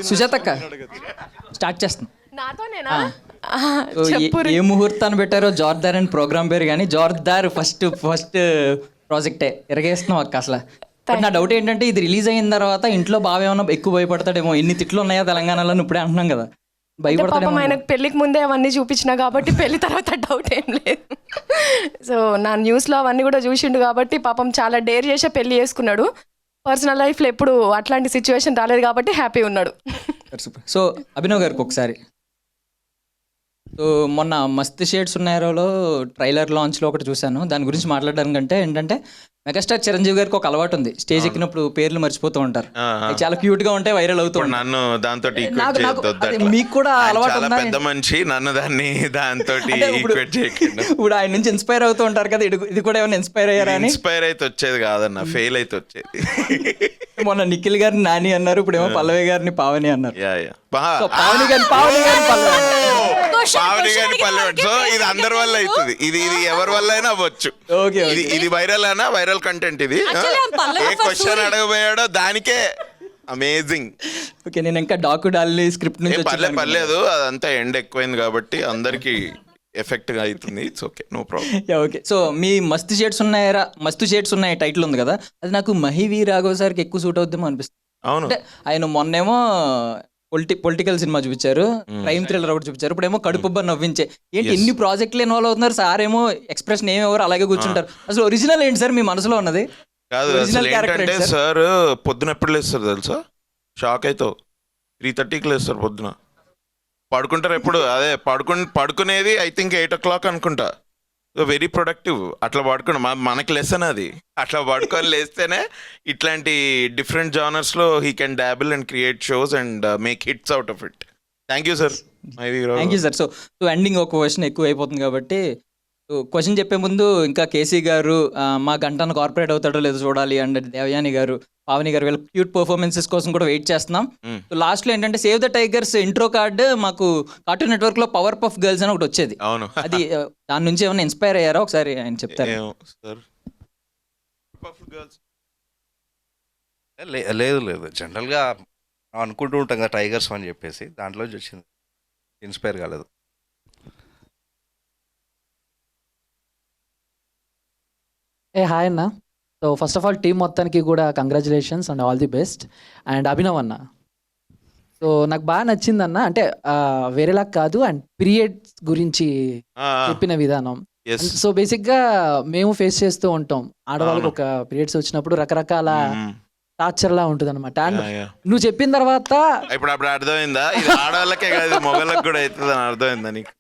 సుజాతక్క start చేస్తాం. నాతోనేనా? So ఏ ముహూర్తాన్ని పెట్టారో జోర్దార్ అని ప్రోగ్రామ్ పేరు, కానీ జోర్దార్ ఫస్ట్ ప్రాజెక్టే ఎరగేస్తున్నాం అక్క. అసలు బట్ నా డౌట్ ఏంటంటే ఇది రిలీజ్ అయిన తర్వాత ఇంట్లో బాగా ఏమన్నా ఎక్కువ భయపడతాడేమో. ఎన్ని తిట్లు ఉన్నాయో తెలంగాణలో ఇప్పుడే అంటున్నాం కదా, పాపం ఆయనకు పెళ్లికి ముందే అవన్నీ చూపించినా కాబట్టి పెళ్లి తర్వాత డౌట్ ఏం లేదు. సో నా న్యూస్లో అవన్నీ కూడా చూసిండు కాబట్టి పాపం చాలా డేర్ చేసే పెళ్లి చేసుకున్నాడు. పర్సనల్ లైఫ్లో ఎప్పుడు అట్లాంటి సిచ్యువేషన్ రాలేదు కాబట్టి హ్యాపీ ఉన్నాడు. సో అభినవ్ గారికి ఒకసారి, సో మొన్న మస్త్ షేడ్స్ ఉన్నారోలో ట్రైలర్ లాంచ్లో ఒకటి చూశాను. దాని గురించి మాట్లాడడానికంటే ఏంటంటే మెగాస్టార్ చిరంజీవి గారికి ఒక అలవాటు ఉంది, స్టేజ్ ఎక్కినప్పుడు పేర్లు మర్చిపోతూ ఉంటారు. చాలా క్యూట్ గా ఉంటాయి, వైరల్ అవుతూ ఉంటాయి. నన్ను దాంతో మీకు కూడా అలవాటు ఉందా? పెద్ద మనిషి నన్ను దాంతో ఇప్పుడు ఆయన నుంచి ఇన్స్పైర్ అవుతూ ఉంటారు కదా, ఇది కూడా ఏమైనా ఇన్స్పైర్ అయ్యారా? ఇన్స్పైర్ అయితే వచ్చేది కాదన్న, ఫెయిల్ అయితే వచ్చేది. మొన్న నిఖిల్ గారిని నాని అన్నారు, ఇప్పుడు ఏమో పల్లవి గారిని పావని అన్నారు. పావని గారిని పల్లె. సో ఇది అందరి వల్ల అవుతుంది, ఇది ఎవరి వల్ల అయినా అవ్వచ్చు. ఇది వైరల్ అయినా వైరల్ కంటెంట్. ఇది ఏ క్వశ్చన్ అడగబోయాడో దానికే అమేజింగ్. ఓకే, నేను ఇంకా డాకు డాలి స్క్రిప్ట్ నుంచి పర్లేదు, అదంతా ఎండ్ ఎక్కువైంది కాబట్టి అందరికి ఎఫెక్ట్ గా అవుతుంది. It's okay, no problem. Okay, so మీ మస్తు షేడ్స్ ఉన్నాయి టైటిల్ ఉంది కదా, అది నాకు మహివి రాఘవ్ సార్కి ఎక్కువ సూట్ అవుద్దేమో అనిపిస్తుంది. అవును, అంటే ఆయన మొన్నేమో పొలిటికల్ సినిమా చూపించారు, క్రైమ్ థ్రిల్లర్ ఒకటి చూపించారు, ఇప్పుడేమో కడుపుబ్బ నవ్వించే. ఏంటి ఎన్ని ప్రాజెక్టులు ఇన్వాల్వ్ అవుతున్నారు సార్? ఏమో ఎక్స్ప్రెషన్ ఏమేవారు అలాగే కూర్చుంటారు. అసలు ఒరిజినల్ ఏంటి సార్ మీ మనసులో ఉన్నది? కాదు, ఏంటంటే సార్ పొద్దున ఎప్పుడు లేస్తారు తెలుసా? షాక్ అవుతావు. 3:30కి లేస్తారు పొద్దున, పడుకుంటారు ఎప్పుడు అదే పడుకునేది ఐ థింక్ 8 o'clock అనుకుంటా. Very productive. అట్లా పడుకుని మనకి లెసన్ అది. అట్లా పడుకొని లేస్తేనే ఇట్లాంటి డిఫరెంట్ జానర్స్లో he can dabble and create shows and make hits out of it. Thank you sir. Thank you sir. So ending ఒక క్వశ్చన్ ఎక్కువ అయిపోతుంది కాబట్టి క్వశ్చన్ చెప్పే ముందు ఇంకా కేసీ గారు మా గంటను కార్పొరేట్ అవుతాడో లేదో చూడాలి, అండ్ దేవయాని గారు, పావని గారు వీళ్ళ క్యూట్ పర్ఫార్మెన్సెస్ కోసం కూడా వెయిట్ చేస్తున్నాం. సో లాస్ట్లో ఏంటంటే save the tigers intro card మాకు కార్టూన్ నెట్వర్క్ లో పవర్ పఫ్ గర్ల్స్ అని ఒకటి వచ్చేది. అవును, అది దాని నుంచి ఏమైనా ఇన్స్పైర్ అయ్యారా? ఒకసారి ఆయన చెప్తారు. లేదు, జనరల్గా అనుకుంటూ ఉంటాం కదా టైగర్స్ అని చెప్పేసి, దాంట్లో వచ్చింది, ఇన్స్పైర్ కాలేదు. హాయ్ అన్న. So first of all team మొత్తానికి కూడా congratulations and all the best. And Abhinav అన్న, సో నాకు బాగా నచ్చింది అన్న, అంటే వేరేలా కాదు, అండ్ పీరియడ్స్ గురించి చెప్పిన విధానం. సో బేసిక్గా మేము ఫేస్ చేస్తూ ఉంటాం, ఆడవాళ్ళకి ఒక పీరియడ్స్ వచ్చినప్పుడు రకరకాల టార్చర్ లా ఉంటుంది అనమాట. అండ్ నువ్వు చెప్పిన తర్వాత ఇప్పుడు అర్థమైందా? ఆడవాళ్ళకే కాదు, మొగలకు కూడా అవుతుంది అని అర్థమైందా నీకు?